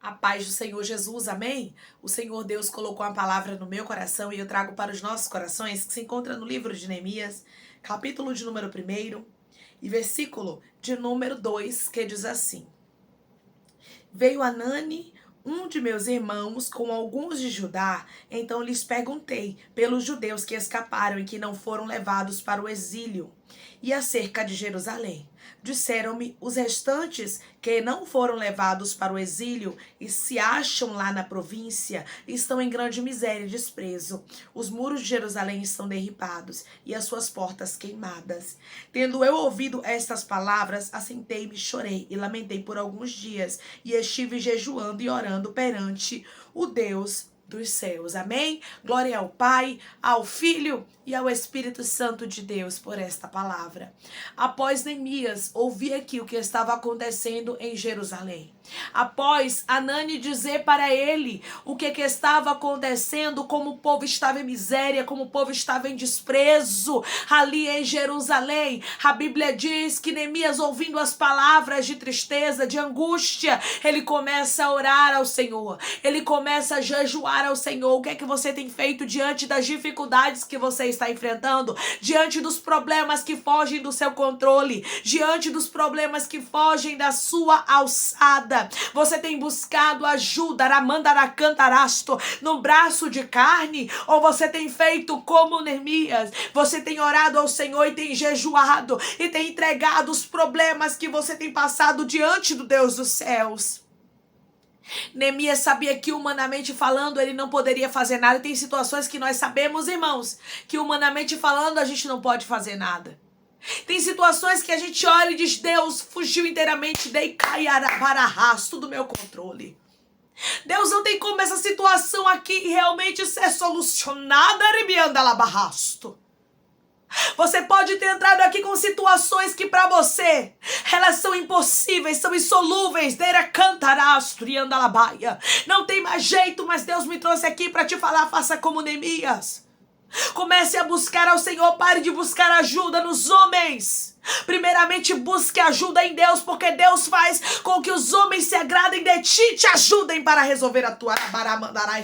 A paz do Senhor Jesus, amém? O Senhor Deus colocou uma palavra no meu coração e eu trago para os nossos corações, que se encontra no livro de Neemias, capítulo de número 1 e versículo de número 2, que diz assim: Veio Anani, um de meus irmãos, com alguns de Judá, então lhes perguntei pelos judeus que escaparam e que não foram levados para o exílio, e acerca de Jerusalém. Disseram-me os restantes que não foram levados para o exílio e se acham lá na província, estão em grande miséria e desprezo. Os muros de Jerusalém estão derribados e as suas portas queimadas. Tendo eu ouvido estas palavras, assentei-me, chorei e lamentei por alguns dias, e estive jejuando e orando perante o Deus dos céus. Amém? Glória ao Pai, ao Filho e ao Espírito Santo de Deus por esta palavra. Após Neemias ouvir aqui o que estava acontecendo em Jerusalém, após Anani dizer para ele o que estava acontecendo, como o povo estava em miséria, como o povo estava em desprezo ali em Jerusalém, a Bíblia diz que Neemias, ouvindo as palavras de tristeza, de angústia, ele começa a orar ao Senhor, ele começa a jejuar ao Senhor. O que é que você tem feito diante das dificuldades que você está enfrentando, diante dos problemas que fogem do seu controle, diante dos problemas que fogem da sua alçada? Você tem buscado ajuda, Ramandaracantarasto, no braço de carne, ou você tem feito como Neemias? Você tem orado ao Senhor e tem jejuado e tem entregado os problemas que você tem passado diante do Deus dos céus? Neemias sabia que, humanamente falando, ele não poderia fazer nada. Tem situações que nós sabemos, irmãos, que humanamente falando a gente não pode fazer nada. Tem situações que a gente olha e diz: Deus fugiu inteiramente, dei caiarabarasto do meu controle. Deus, não tem como essa situação aqui realmente ser solucionada, ribiandalabarrasto. Você pode ter entrado aqui com situações que para você elas são impossíveis, são insolúveis. Não tem mais jeito, mas Deus me trouxe aqui para te falar: faça como Neemias. Comece a buscar ao Senhor, pare de buscar ajuda nos homens. Primeiramente busque ajuda em Deus, porque Deus faz com que os homens se agradem de ti e te ajudem para resolver a tua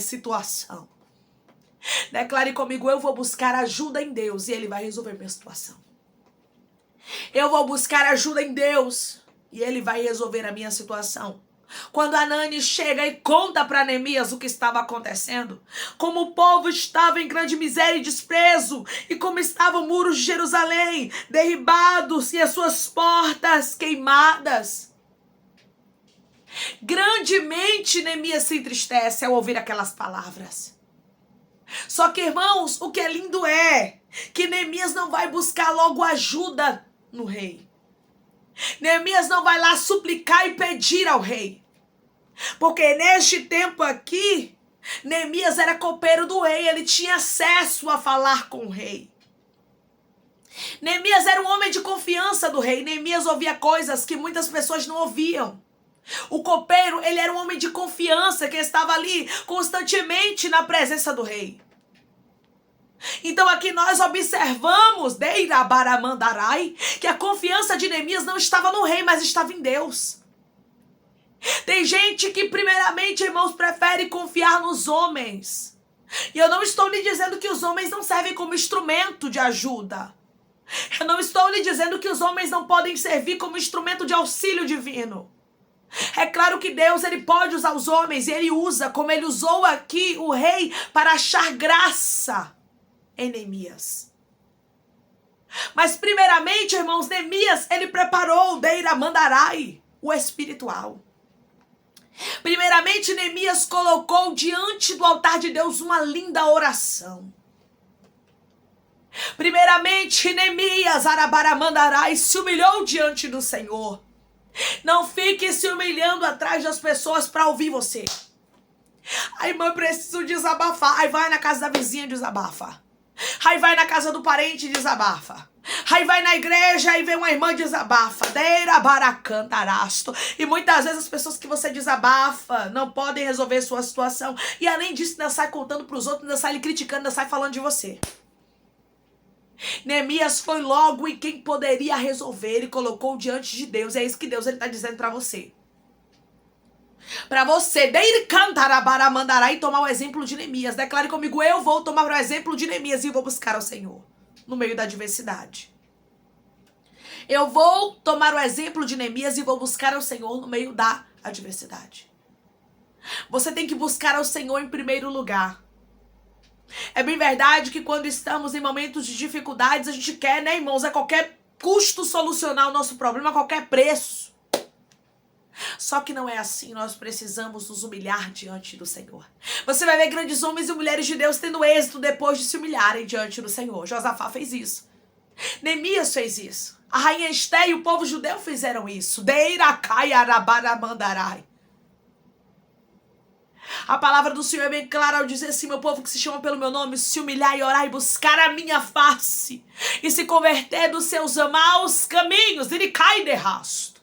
situação. Declare comigo: eu vou buscar ajuda em Deus e Ele vai resolver minha situação. Eu vou buscar ajuda em Deus e Ele vai resolver a minha situação. Quando Anani chega e conta para Neemias o que estava acontecendo, como o povo estava em grande miséria e desprezo, e como estavam os muros de Jerusalém derribados e as suas portas queimadas, grandemente Neemias se entristece ao ouvir aquelas palavras. Só que, irmãos, o que é lindo é que Neemias não vai buscar logo ajuda no rei. Neemias não vai lá suplicar e pedir ao rei. Porque neste tempo aqui, Neemias era copeiro do rei, ele tinha acesso a falar com o rei. Neemias era um homem de confiança do rei. Neemias ouvia coisas que muitas pessoas não ouviam. O copeiro, ele era um homem de confiança que estava ali constantemente na presença do rei. Então aqui nós observamos, que a confiança de Neemias não estava no rei, mas estava em Deus. Tem gente que primeiramente, irmãos, prefere confiar nos homens. E eu não estou lhe dizendo que os homens não servem como instrumento de ajuda. Eu não estou lhe dizendo que os homens não podem servir como instrumento de auxílio divino. É claro que Deus, ele pode usar os homens, e ele usa, como ele usou aqui o rei, para achar graça em Neemias. Mas primeiramente, irmãos, Neemias, ele preparou o espiritual. Primeiramente, Neemias colocou diante do altar de Deus uma linda oração. Primeiramente, Neemias se humilhou diante do Senhor. Não fique se humilhando atrás das pessoas para ouvir você. Ai, irmã, eu preciso desabafar. Aí vai na casa da vizinha, desabafa. Aí vai na casa do parente, desabafa. Aí vai na igreja, aí vem uma irmã, desabafa. E muitas vezes as pessoas que você desabafa não podem resolver sua situação. E além disso, ainda sai contando para os outros, ainda sai lhe criticando, ainda sai falando de você. Neemias foi logo em quem poderia resolver. Ele colocou diante de Deus. É isso que Deus está dizendo para você. Para você, deire cantarabara mandará e tomar o exemplo de Neemias. Declare comigo, eu vou tomar o exemplo de Neemias e vou buscar ao Senhor no meio da adversidade. Eu vou tomar o exemplo de Neemias e vou buscar ao Senhor no meio da adversidade. Você tem que buscar ao Senhor em primeiro lugar. É bem verdade que quando estamos em momentos de dificuldades, a gente quer, né, irmãos, a qualquer custo solucionar o nosso problema, a qualquer preço. Só que não é assim, nós precisamos nos humilhar diante do Senhor. Você vai ver grandes homens e mulheres de Deus tendo êxito depois de se humilharem diante do Senhor. Josafá fez isso. Neemias fez isso. A rainha Esté e o povo judeu fizeram isso. A palavra do Senhor é bem clara ao dizer assim, meu povo que se chama pelo meu nome, se humilhar e orar e buscar a minha face e se converter dos seus maus caminhos, ele cai de rasto.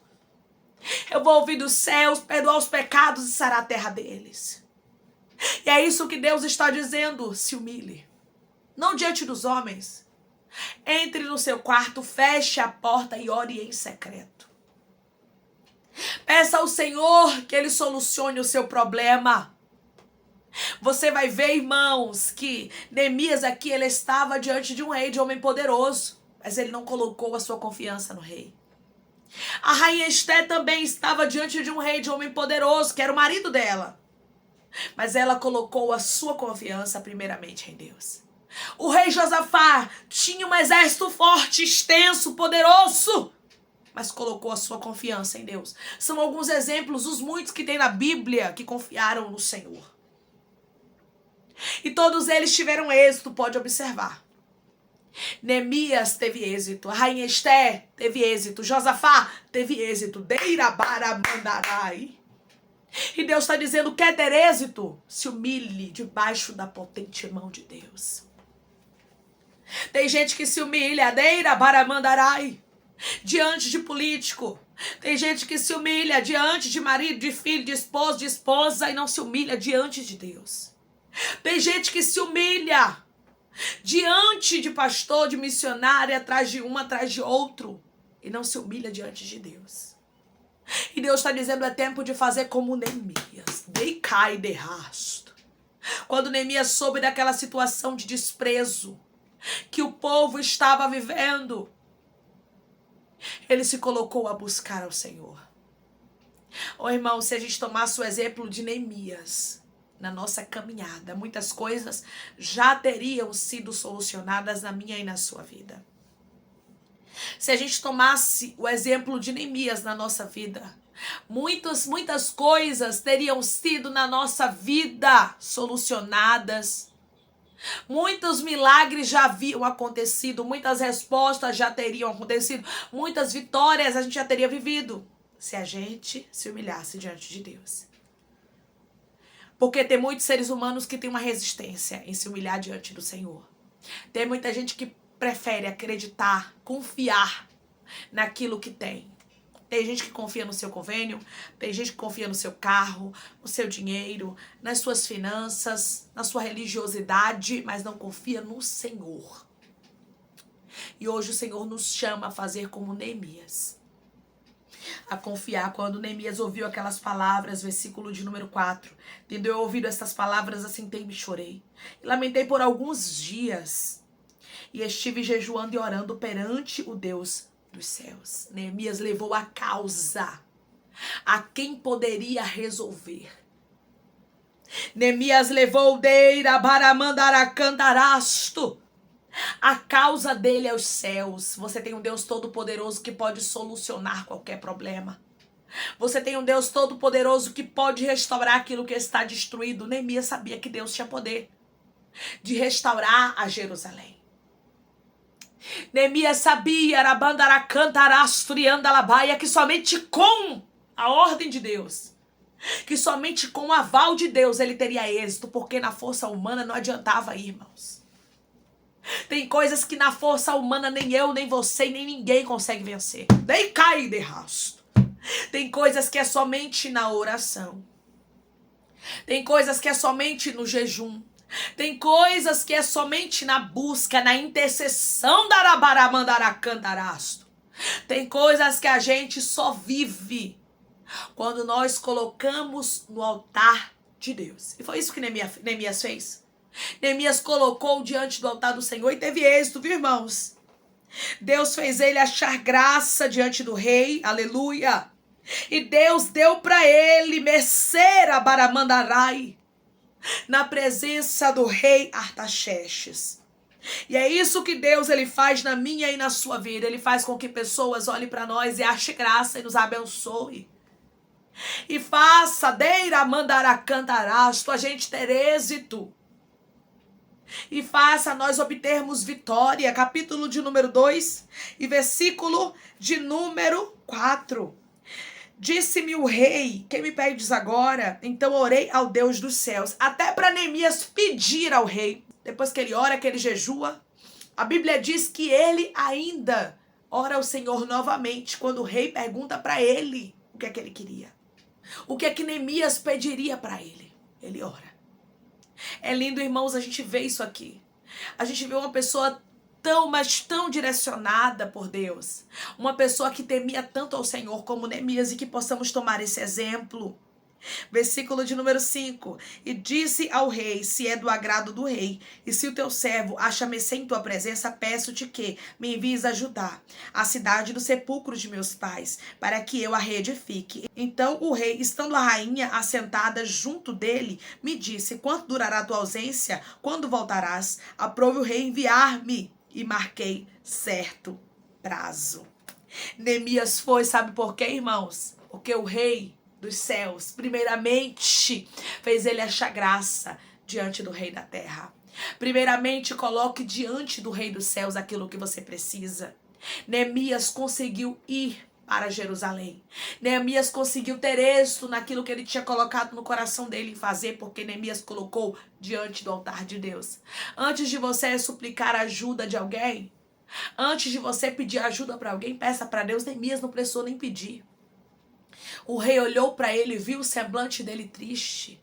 Eu vou ouvir dos céus, perdoar os pecados e sarar a terra deles. E é isso que Deus está dizendo, se humilhe. Não diante dos homens. Entre no seu quarto, feche a porta e ore em secreto. Peça ao Senhor que Ele solucione o seu problema. Você vai ver, irmãos, que Neemias aqui, ele estava diante de um rei, de um homem poderoso, mas ele não colocou a sua confiança no rei. A rainha Esté também estava diante de um rei, de um homem poderoso, que era o marido dela, mas ela colocou a sua confiança primeiramente em Deus. O rei Josafá tinha um exército forte, extenso, poderoso, mas colocou a sua confiança em Deus. São alguns exemplos, os muitos que tem na Bíblia, que confiaram no Senhor. E todos eles tiveram êxito, pode observar. Neemias teve êxito, a rainha Esté teve êxito, Josafá teve êxito, Deirabaramandarai. E Deus está dizendo, quer ter êxito? Se humilhe debaixo da potente mão de Deus. Tem gente que se humilha, Deirabaramandarai, diante de político. Tem gente que se humilha diante de marido, de filho, de esposa e não se humilha diante de Deus. Tem gente que se humilha diante de pastor, de missionário, atrás de um, atrás de outro, e não se humilha diante de Deus. E Deus está dizendo, é tempo de fazer como Neemias. Decai de rasto. Quando Neemias soube daquela situação de desprezo que o povo estava vivendo, ele se colocou a buscar ao Senhor. Ô irmão, se a gente tomasse o exemplo de Neemias na nossa caminhada, muitas coisas já teriam sido solucionadas na minha e na sua vida. Se a gente tomasse o exemplo de Neemias na nossa vida, muitas coisas teriam sido na nossa vida solucionadas. Muitos milagres já haviam acontecido, muitas respostas já teriam acontecido, muitas vitórias a gente já teria vivido, se a gente se humilhasse diante de Deus. Porque tem muitos seres humanos que têm uma resistência em se humilhar diante do Senhor. Tem muita gente que prefere acreditar, confiar naquilo que tem. Tem gente que confia no seu convênio, tem gente que confia no seu carro, no seu dinheiro, nas suas finanças, na sua religiosidade, mas não confia no Senhor. E hoje o Senhor nos chama a fazer como Neemias. A confiar. Quando Neemias ouviu aquelas palavras, versículo de número 4. Tendo eu ouvido essas palavras, assentei e me chorei. E lamentei por alguns dias. E estive jejuando e orando perante o Deus dos céus. Neemias levou a causa a quem poderia resolver. Neemias levou Deirabaramandaracantarasto. A causa dele é os céus. Você tem um Deus todo-poderoso que pode solucionar qualquer problema. Você tem um Deus todo-poderoso que pode restaurar aquilo que está destruído. Neemias sabia que Deus tinha poder de restaurar a Jerusalém. Neemias sabia, que somente com a ordem de Deus, que somente com o aval de Deus ele teria êxito, porque na força humana não adiantava, irmãos. Tem coisas que na força humana nem eu, nem você, nem ninguém consegue vencer. Nem cai de rasto. Tem coisas que é somente na oração. Tem coisas que é somente no jejum. Tem coisas que é somente na busca, na intercessão da Arabaramandaracantarasto. Tem coisas que a gente só vive quando nós colocamos no altar de Deus. E foi isso que Neemias fez. Neemias colocou diante do altar do Senhor e teve êxito, viu, irmãos? Deus fez ele achar graça diante do rei, aleluia. E Deus deu para ele mercê a Baramandarai, na presença do rei Artaxerxes. E é isso que Deus ele faz na minha e na sua vida. Ele faz com que pessoas olhem para nós e achem graça e nos abençoe. E faça deira mandaracantarás, a gente ter êxito. E faça nós obtermos vitória. Capítulo de número 2 e versículo de número 4. Disse-me o rei, quem me pedes agora? Então orei ao Deus dos céus. Até para Neemias pedir ao rei. Depois que ele ora, que ele jejua. A Bíblia diz que ele ainda ora ao Senhor novamente. Quando o rei pergunta para ele o que é que ele queria. O que é que Neemias pediria para ele. Ele ora. É lindo, irmãos, a gente vê isso aqui. A gente vê uma pessoa mas tão direcionada por Deus. Uma pessoa que temia tanto ao Senhor como Neemias e que possamos tomar esse exemplo. Versículo de número 5. E disse ao rei, se é do agrado do rei, e se o teu servo acha-me em tua presença, peço-te que me envies a Judá, a cidade do sepulcro de meus pais, para que eu a reedifique. Então o rei, estando a rainha assentada junto dele, me disse, quanto durará a tua ausência? Quando voltarás? Aprove o rei enviar-me, e marquei certo prazo. Neemias foi, sabe por quê, irmãos? Porque o rei dos céus, primeiramente, fez ele achar graça diante do rei da terra. Primeiramente, coloque diante do rei dos céus aquilo que você precisa. Neemias conseguiu ir para Jerusalém. Neemias conseguiu ter êxito naquilo que ele tinha colocado no coração dele em fazer, porque Neemias colocou diante do altar de Deus. Antes de você suplicar a ajuda de alguém, antes de você pedir ajuda para alguém, peça para Deus. Neemias não precisou nem pedir. O rei olhou para ele, viu o semblante dele triste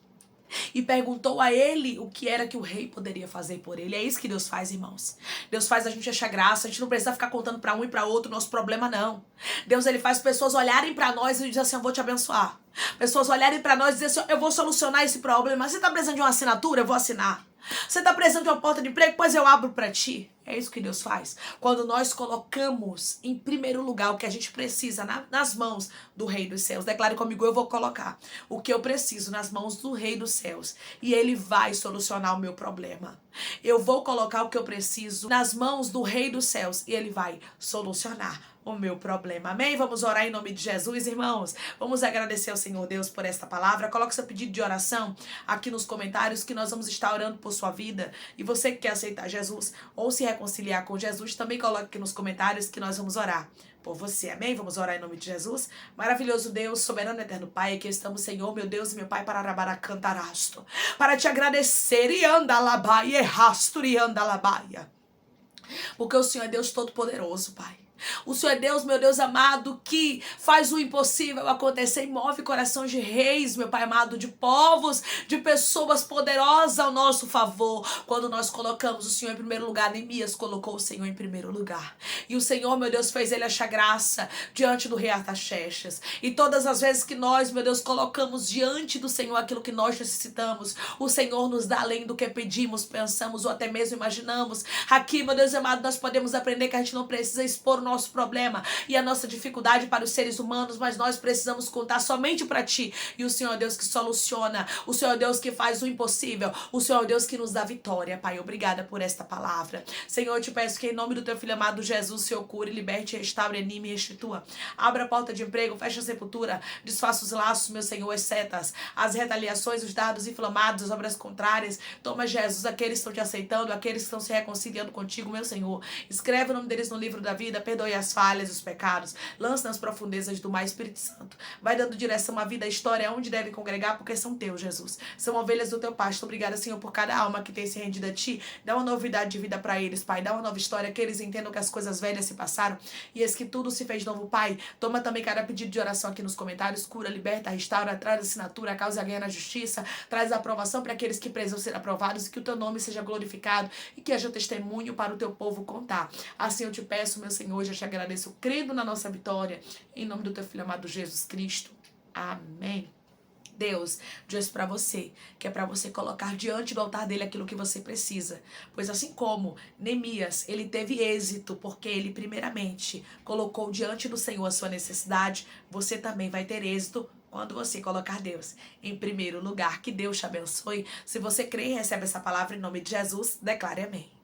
e perguntou a ele o que era que o rei poderia fazer por ele. É isso que Deus faz, irmãos. Deus faz a gente achar graça. A gente não precisa ficar contando para um e para outro o nosso problema, não. Deus, ele faz pessoas olharem para nós e dizer assim, eu vou te abençoar. Pessoas olharem para nós e dizer assim, eu vou solucionar esse problema. Você está precisando de uma assinatura? Eu vou assinar. Você está precisando de uma porta de emprego? Pois eu abro para ti. É isso que Deus faz. Quando nós colocamos em primeiro lugar o que a gente precisa nas mãos do Rei dos Céus. Declare comigo, eu vou colocar o que eu preciso nas mãos do Rei dos Céus. E Ele vai solucionar o meu problema. Eu vou colocar o que eu preciso nas mãos do Rei dos Céus. E Ele vai solucionar o meu problema. Amém? Vamos orar em nome de Jesus, irmãos. Vamos agradecer ao Senhor Deus por esta palavra. Coloque seu pedido de oração aqui nos comentários que nós vamos estar orando por sua vida. E você que quer aceitar Jesus ou se reconciliar com Jesus, também coloque aqui nos comentários que nós vamos orar por você. Amém? Vamos orar em nome de Jesus. Maravilhoso Deus, soberano eterno Pai, aqui estamos, Senhor, meu Deus e meu Pai, para te agradecer e anda labaia, errasto e anda labaia. Porque o Senhor é Deus todo-poderoso, Pai. O Senhor é Deus, meu Deus amado, que faz o impossível acontecer e move corações de reis, meu Pai amado, de povos, de pessoas poderosas ao nosso favor. Quando nós colocamos o Senhor em primeiro lugar, Neemias colocou o Senhor em primeiro lugar. E o Senhor, meu Deus, fez ele achar graça diante do rei Artaxerxes. E todas as vezes que nós, meu Deus, colocamos diante do Senhor aquilo que nós necessitamos, o Senhor nos dá além do que pedimos, pensamos ou até mesmo imaginamos. Aqui, meu Deus amado, nós podemos aprender que a gente não precisa expor o nosso problema e a nossa dificuldade para os seres humanos, mas nós precisamos contar somente para ti. E o Senhor é Deus que soluciona, o Senhor é Deus que faz o impossível, o Senhor é Deus que nos dá vitória, Pai. Obrigada por esta palavra. Senhor, eu te peço que em nome do teu filho amado Jesus, Senhor, cure, liberte, restaure, anime e restitua. Abra a porta de emprego, feche a sepultura, desfaça os laços, meu Senhor, as setas, as retaliações, os dados inflamados, as obras contrárias. Toma, Jesus, aqueles que estão te aceitando, aqueles que estão se reconciliando contigo, meu Senhor. Escreve o nome deles no livro da vida, perdoe as falhas, os pecados, lance nas profundezas do mar, Espírito Santo. Vai dando direção à vida, à história, onde devem congregar, porque são teus, Jesus. São ovelhas do teu pasto. Obrigada, Senhor, por cada alma que tem se rendido a ti. Dá uma novidade de vida para eles, Pai. Dá uma nova história, que eles entendam que as coisas velhas se passaram e eis que tudo se fez novo, Pai. Toma também cada pedido de oração aqui nos comentários. Cura, liberta, restaura, traz assinatura, causa ganha na justiça, traz a aprovação para aqueles que precisam ser aprovados e que o teu nome seja glorificado e que haja testemunho para o teu povo contar. Assim eu te peço, meu Senhor, já te agradeço, crendo na nossa vitória, em nome do teu filho amado Jesus Cristo. Amém. Deus diz para você que é para você colocar diante do altar dele aquilo que você precisa. Pois assim como Neemias, ele teve êxito porque ele primeiramente colocou diante do Senhor a sua necessidade, você também vai ter êxito quando você colocar Deus em primeiro lugar. Que Deus te abençoe. Se você crê e recebe essa palavra em nome de Jesus, declare amém.